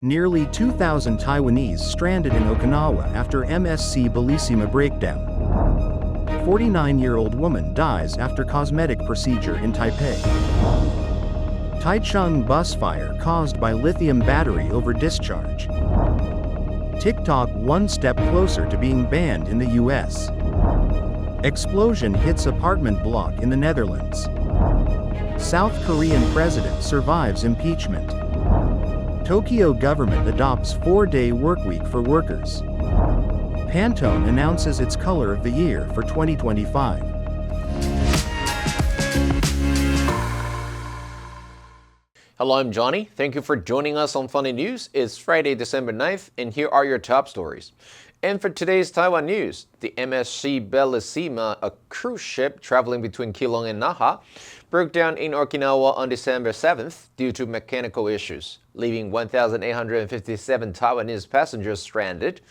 Nearly 2,000 Taiwanese stranded in Okinawa after MSC Bellissima breakdown. 49-year-old woman dies after cosmetic procedure in Taipei. Taichung bus fire caused by lithium battery over-discharge. TikTok one step closer to being banned in the US. Explosion hits apartment block in the Netherlands. South Korean president survives impeachment. Tokyo government adopts 4-day workweek for workers. Pantone announces its color of the year for 2025. Hello, I'm Johnny. Thank you for joining us on Funday News. It's Friday, December 9th, and here are your top stories. And for today's Taiwan news, the MSC Bellissima, a cruise ship traveling between Keelung and Naha, broke down in Okinawa on December 7th due to mechanical issues, leaving 1,857 Taiwanese passengers stranded.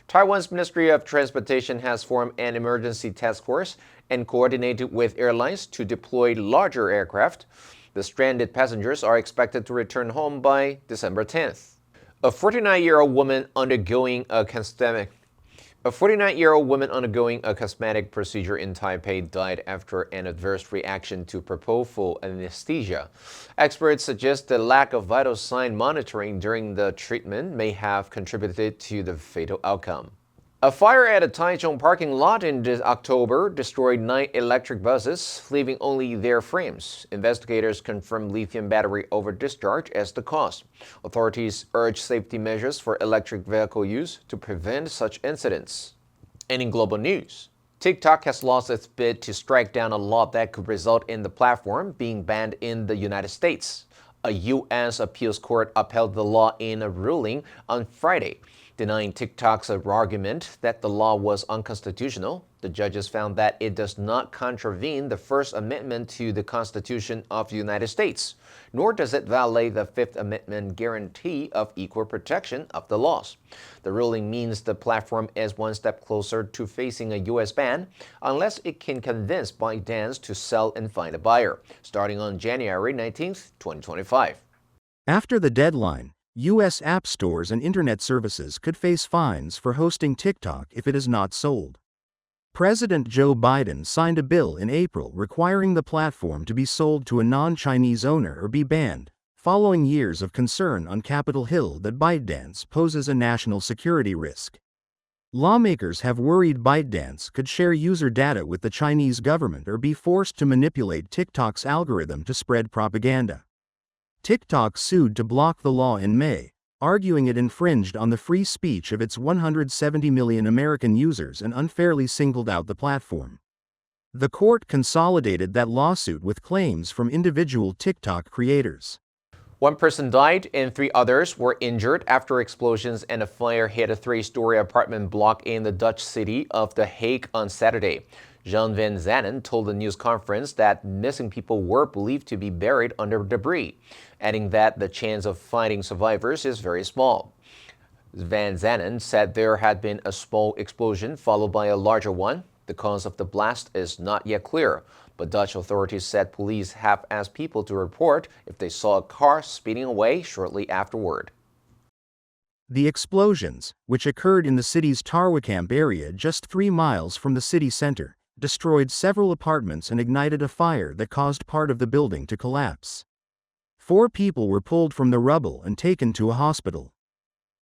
Taiwan's Ministry of Transportation has formed an emergency task force and coordinated with airlines to deploy larger aircraft. The stranded passengers are expected to return home by December 10th. A 49-year-old woman undergoing a cosmetic procedure in Taipei died after an adverse reaction to propofol anesthesia. Experts suggest the lack of vital sign monitoring during the treatment may have contributed to the fatal outcome. A fire at a Taichung parking lot in October destroyed 9 electric buses, leaving only their frames. Investigators confirmed lithium battery over-discharge as the cause. Authorities urge safety measures for electric vehicle use to prevent such incidents. And in global news, TikTok has lost its bid to strike down a law that could result in the platform being banned in the United States. A U.S. appeals court upheld the law in a ruling on Friday, denying TikTok's argument that the law was unconstitutional. The judges found that it does not contravene the First Amendment to the Constitution of the United States, nor does it violate the Fifth Amendment guarantee of equal protection of the laws. The ruling means the platform is one step closer to facing a U.S. ban, unless it can convince ByteDance to sell and find a buyer, starting on January 19, 2025. After the deadline, U.S. app stores and internet services could face fines for hosting TikTok if it is not sold. President Joe Biden signed a bill in April requiring the platform to be sold to a non-Chinese owner or be banned, following years of concern on Capitol Hill that ByteDance poses a national security risk. Lawmakers have worried ByteDance could share user data with the Chinese government or be forced to manipulate TikTok's algorithm to spread propaganda. TikTok sued to block the law in May, arguing it infringed on the free speech of its 170 million American users and unfairly singled out the platform. The court consolidated that lawsuit with claims from individual TikTok creators. 1 person died and 3 others were injured after explosions and a fire hit a 3-story apartment block in the Dutch city of The Hague on Saturday. Jean Van Zanen told the news conference that missing people were believed to be buried under debris, adding that the chance of finding survivors is very small. Van Zanen said there had been a small explosion followed by a larger one. The cause of the blast is not yet clear, but Dutch authorities said police have asked people to report if they saw a car speeding away shortly afterward. The explosions, which occurred in the city's Tarwekamp area just 3 miles from the city center, destroyed several apartments and ignited a fire that caused part of the building to collapse. 4 people were pulled from the rubble and taken to a hospital.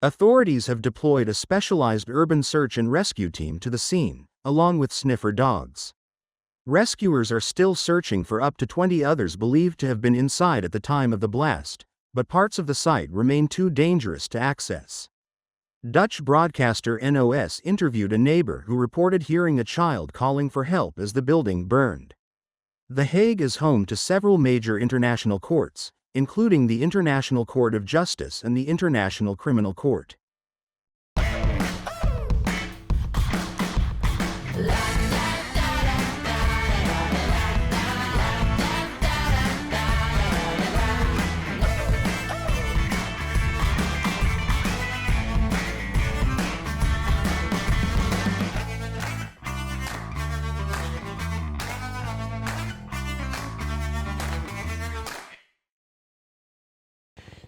Authorities have deployed a specialized urban search and rescue team to the scene, along with sniffer dogs. Rescuers are still searching for up to 20 others believed to have been inside at the time of the blast, but parts of the site remain too dangerous to access. Dutch broadcaster NOS interviewed a neighbor who reported hearing a child calling for help as the building burned. The Hague is home to several major international courts, including the International Court of Justice and the International Criminal Court.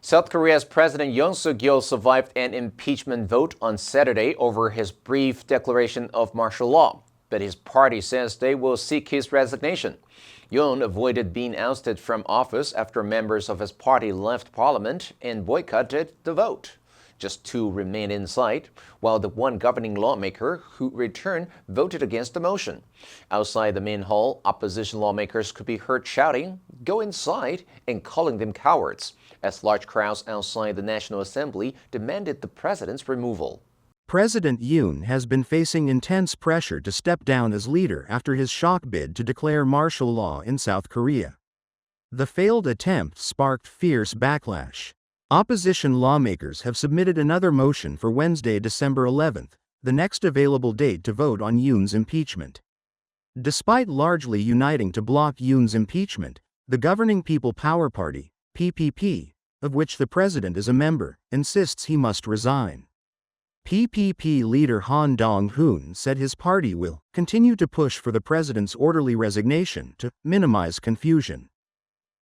South Korea's President Yoon Suk-yeol survived an impeachment vote on Saturday over his brief declaration of martial law, but his party says they will seek his resignation. Yoon avoided being ousted from office after members of his party left parliament and boycotted the vote. Just two remained inside, while the one governing lawmaker who returned voted against the motion. Outside the main hall, opposition lawmakers could be heard shouting, "Go inside," and calling them cowards, as large crowds outside the National Assembly demanded the president's removal. President Yoon has been facing intense pressure to step down as leader after his shock bid to declare martial law in South Korea. The failed attempt sparked fierce backlash. Opposition lawmakers have submitted another motion for Wednesday, December 11th, the next available date to vote on Yoon's impeachment. Despite largely uniting to block Yoon's impeachment, the governing People Power Party, PPP, of which the president is a member, insists he must resign. PPP leader Han Dong-hoon said his party will continue to push for the president's orderly resignation to minimize confusion.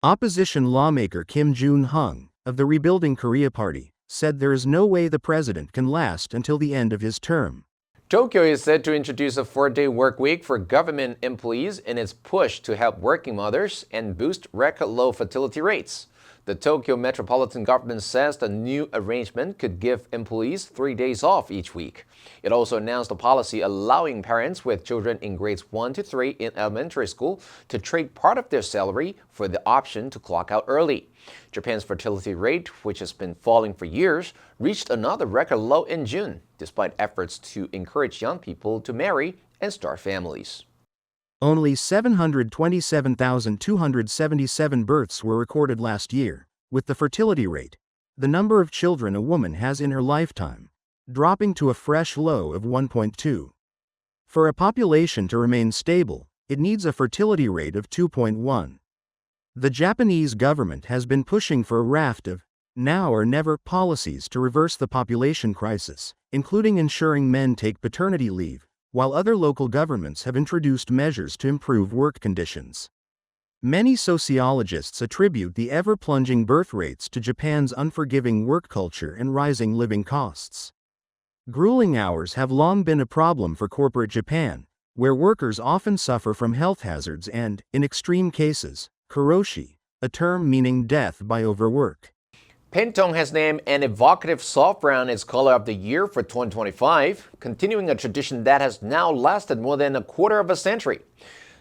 Opposition lawmaker Kim Jun-hung, of the Rebuilding Korea Party, said there is no way the president can last until the end of his term. Tokyo is set to introduce a 4-day work week for government employees in its push to help working mothers and boost record low fertility rates. The Tokyo Metropolitan Government says the new arrangement could give employees 3 days off each week. It also announced a policy allowing parents with children in grades 1 to 3 in elementary school to trade part of their salary for the option to clock out early. Japan's fertility rate, which has been falling for years, reached another record low in June, despite efforts to encourage young people to marry and start families. Only 727,277 births were recorded last year, with the fertility rate, the number of children a woman has in her lifetime, dropping to a fresh low of 1.2. For a population to remain stable, it needs a fertility rate of 2.1. The Japanese government has been pushing for a raft of now or never policies to reverse the population crisis, including ensuring men take paternity leave, while other local governments have introduced measures to improve work conditions. Many sociologists attribute the ever-plunging birth rates to Japan's unforgiving work culture and rising living costs. Grueling hours have long been a problem for corporate Japan, where workers often suffer from health hazards and, in extreme cases, karoshi, a term meaning death by overwork. Pantone has named an evocative soft brown its color of the year for 2025, continuing a tradition that has now lasted more than a quarter of a century.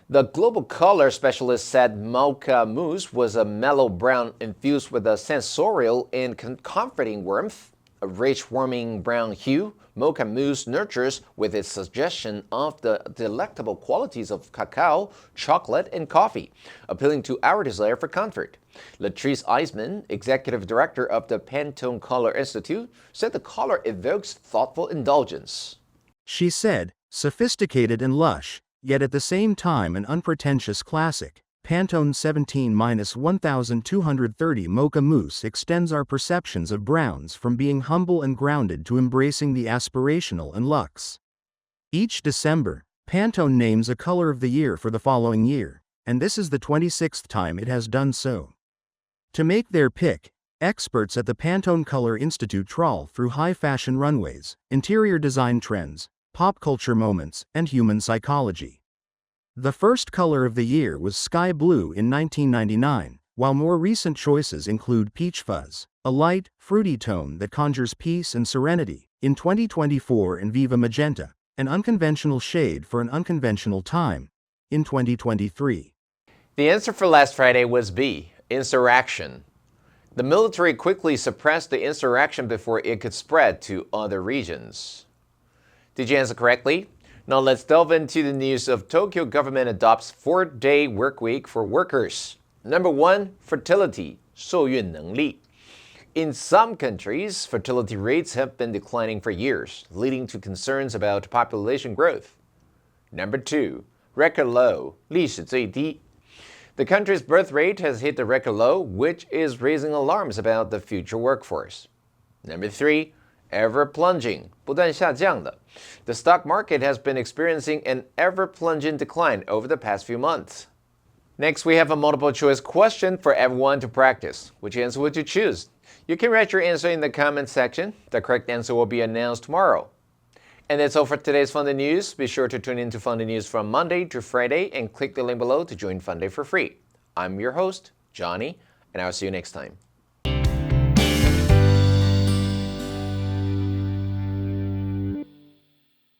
The global color specialist said mocha mousse was a mellow brown infused with a sensorial and comforting warmth. A rich, warming brown hue, mocha mousse nurtures with its suggestion of the delectable qualities of cacao, chocolate, and coffee, appealing to our desire for comfort. Latrice Eisman, executive director of the Pantone Color Institute, said the color evokes thoughtful indulgence. She said, sophisticated and lush, yet at the same time an unpretentious classic. Pantone 17-1230 Mocha Mousse extends our perceptions of browns from being humble and grounded to embracing the aspirational and luxe. Each December, Pantone names a color of the year for the following year, and this is the 26th time it has done so. To make their pick, experts at the Pantone Color Institute trawl through high-fashion runways, interior design trends, pop culture moments, and human psychology. The first color of the year was sky blue in 1999, while more recent choices include peach fuzz, a light, fruity tone that conjures peace and serenity, in 2024, and viva magenta, an unconventional shade for an unconventional time, in 2023. The answer for last Friday was B, insurrection. The military quickly suppressed the insurrection before it could spread to other regions. Did you answer correctly? Now let's delve into the news of Tokyo government adopts 4-day work week for workers. Number 1, fertility, 受孕能力. In some countries, fertility rates have been declining for years, leading to concerns about population growth. Number 2, record low, 历史最低. The country's birth rate has hit the record low, which is raising alarms about the future workforce. Number 3, ever-plunging, 不断下降的. The stock market has been experiencing an ever-plunging decline over the past few months. Next, we have a multiple-choice question for everyone to practice. Which answer would you choose? You can write your answer in the comment section. The correct answer will be announced tomorrow. And that's all for today's Funday News. Be sure to tune in to Funday News from Monday to Friday and click the link below to join Funday for free. I'm your host, Johnny, and I'll see you next time.